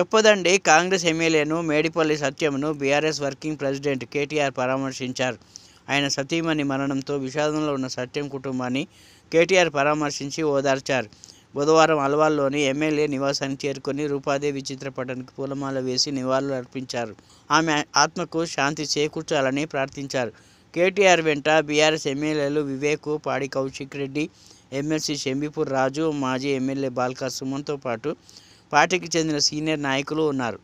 Choppadandi Congress ఎమ్మెల్యేను మేడిపల్లి సత్యంను BRS working president KTR పరామర్శించారు. ఆయన సతీమణి మరణంతో విషాదంలో ఉన్న సత్యం కుటుంబాన్ని కేటీఆర్ పరామర్శించి ఓదార్చారు. బుధవారం అల్వాల్లోని ఎమ్మెల్యే నివాసానికి చేరుకొని రూపాదేవి చిత్రపటానికి పూలమాల వేసి నివాళులు అర్పించారు. ఆమె ఆత్మకు శాంతి చేకూర్చాలని ప్రార్థించారు. కేటీఆర్ వెంట బీఆర్ఎస్ ఎమ్మెల్యేలు వివేక్, పాడి కౌశిక్ రెడ్డి, ఎమ్మెల్సీ షంబీపూర్ రాజు, మాజీ ఎమ్మెల్యే బాల్కా సుమన్తో పాటు పార్టీకి చెందిన సీనియర్ నాయకులు ఉన్నారు.